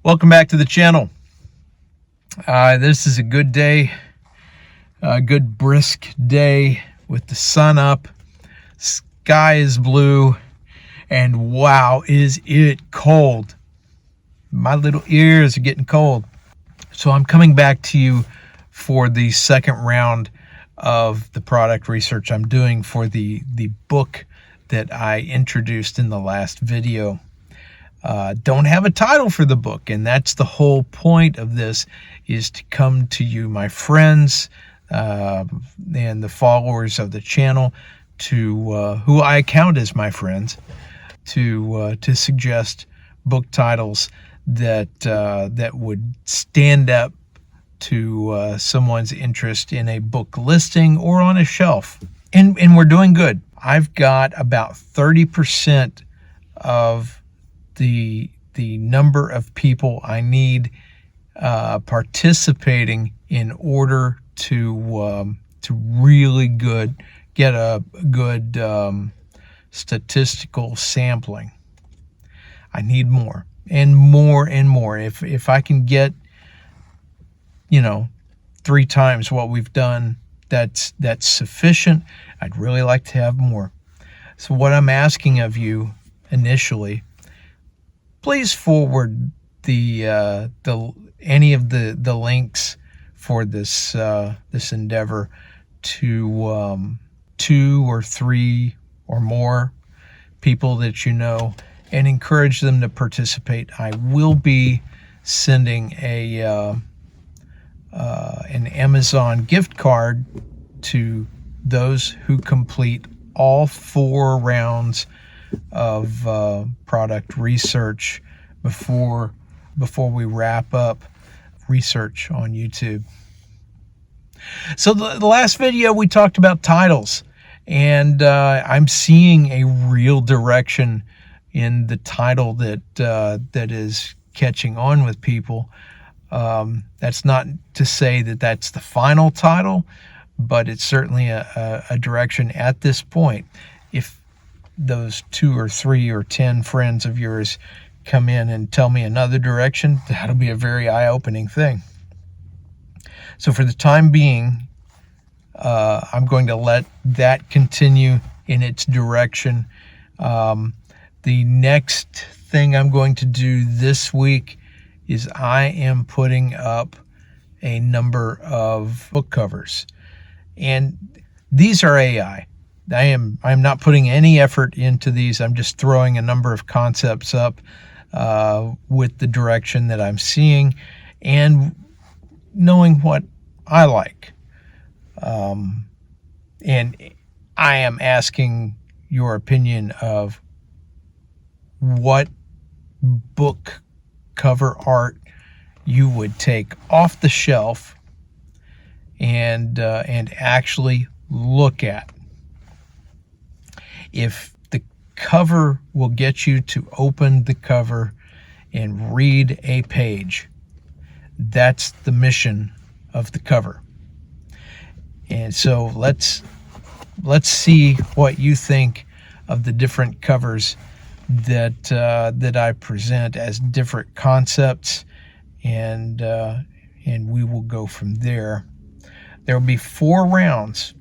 Welcome back to the channel. This is a good day, a good brisk day with the sun up, sky is blue, and wow, is it cold. My little ears are getting cold. So I'm coming back to you for the second round of the product research I'm doing for the book that I introduced in the last video. Don't have a title for the book, and that's the whole point of this, is to come to you, my friends, and the followers of the channel, to who I count as my friends, to suggest book titles that would stand up to someone's interest in a book listing or on a shelf. And we're doing good. I've got about 30% of the number of people I need participating in order to really get a good statistical sampling. I need more and more and more. If I can get 3 times what we've done, that's sufficient. I'd really like to have more. So what I'm asking of you initially, please forward any of the links for this endeavor to 2 or 3 or more people that you know, and encourage them to participate. I will be sending an Amazon gift card to those who complete all 4 rounds of product research before we wrap up research on YouTube. So the last video we talked about titles, and I'm seeing a real direction in the title that is catching on with people. That's not to say that that's the final title, but it's certainly a direction at this point. If those 2 or 3 or 10 friends of yours come in and tell me another direction, that'll be a very eye-opening thing. So for the time being, I'm going to let that continue in its direction. The next thing I'm going to do this week is I am putting up a number of book covers, and these are AI. I'm not putting any effort into these. I'm just throwing a number of concepts up with the direction that I'm seeing and knowing what I like. And I am asking your opinion of what book cover art you would take off the shelf and actually look at. If the cover will get you to open the cover and read a page, that's the mission of the cover. And so let's see what you think of the different covers that I present as different concepts, and we will go from there. There will be 4 rounds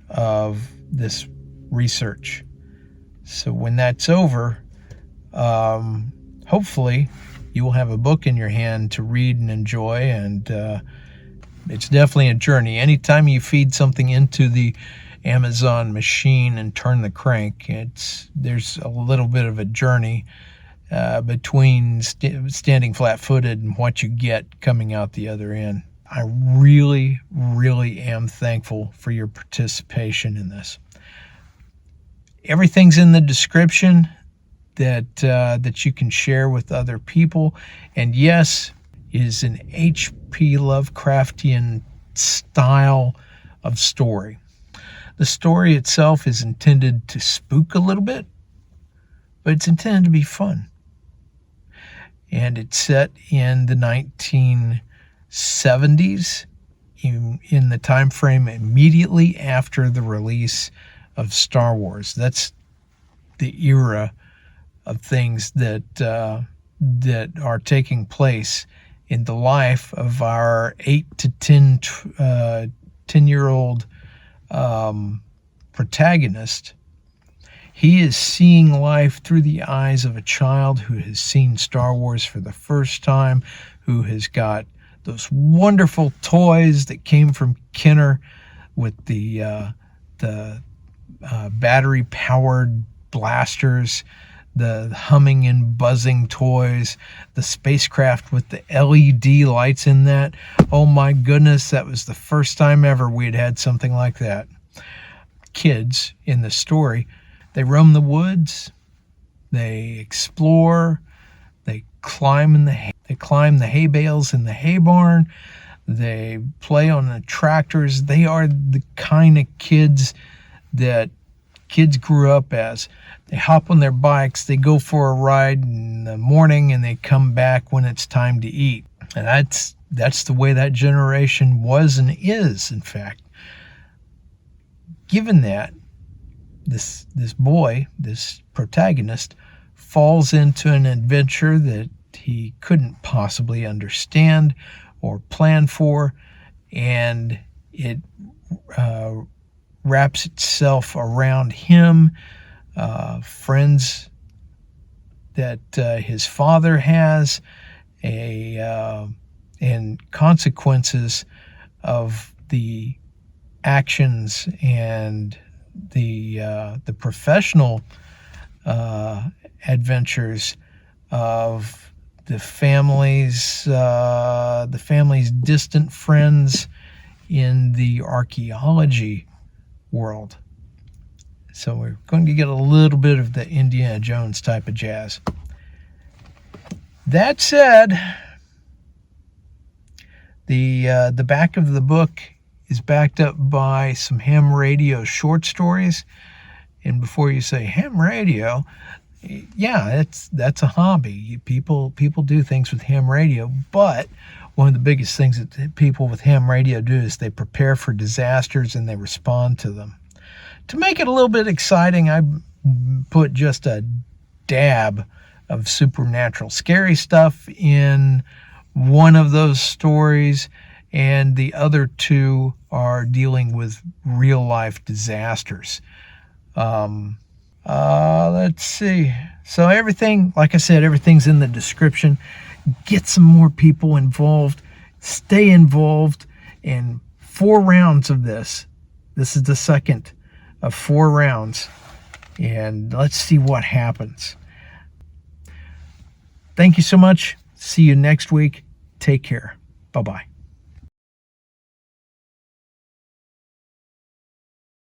of this research. So when that's over, hopefully you will have a book in your hand to read and enjoy, and it's definitely a journey. Anytime you feed something into the Amazon machine and turn the crank, there's a little bit of a journey between standing flat-footed and what you get coming out the other end. I really, really am thankful for your participation in this. Everything's in the description that you can share with other people. And yes, it is an H.P. Lovecraftian style of story. The story itself is intended to spook a little bit, but it's intended to be fun. And it's set in the 1970s, in the time frame immediately after the release of Star Wars. That's the era of things that that are taking place in the life of our 8 to 10-year-old protagonist. He is seeing life through the eyes of a child who has seen Star Wars for the first time, who has got those wonderful toys that came from Kenner with the battery-powered blasters, the humming and buzzing toys, the spacecraft with the LED lights in that. Oh my goodness, that was the first time ever we had something like that. Kids in the story, they roam the woods, they explore, they climb the hay bales in the hay barn, they play on the tractors. They are the kind of kids that kids grew up as. They hop on their bikes, they go for a ride in the morning, and they come back when it's time to eat. And that's the way that generation was and is, in fact. Given that, this boy, this protagonist, falls into an adventure that he couldn't possibly understand or plan for, and it wraps itself around him, friends that his father has, and consequences of the actions and the professional adventures of the family's distant friends in the archaeology world. So we're going to get a little bit of the Indiana Jones type of jazz. That said, the back of the book is backed up by some ham radio short stories. And before you say ham radio, yeah, that's a hobby. People do things with ham radio, but one of the biggest things that people with ham radio do is they prepare for disasters and they respond to them. To make it a little bit exciting, I put just a dab of supernatural scary stuff in one of those stories, and the other two are dealing with real life disasters. Let's see. So everything, like I said, everything's in the description. Get some more people involved. Stay involved in 4 rounds of this. This is the second of 4 rounds. And let's see what happens. Thank you so much. See you next week. Take care. Bye-bye.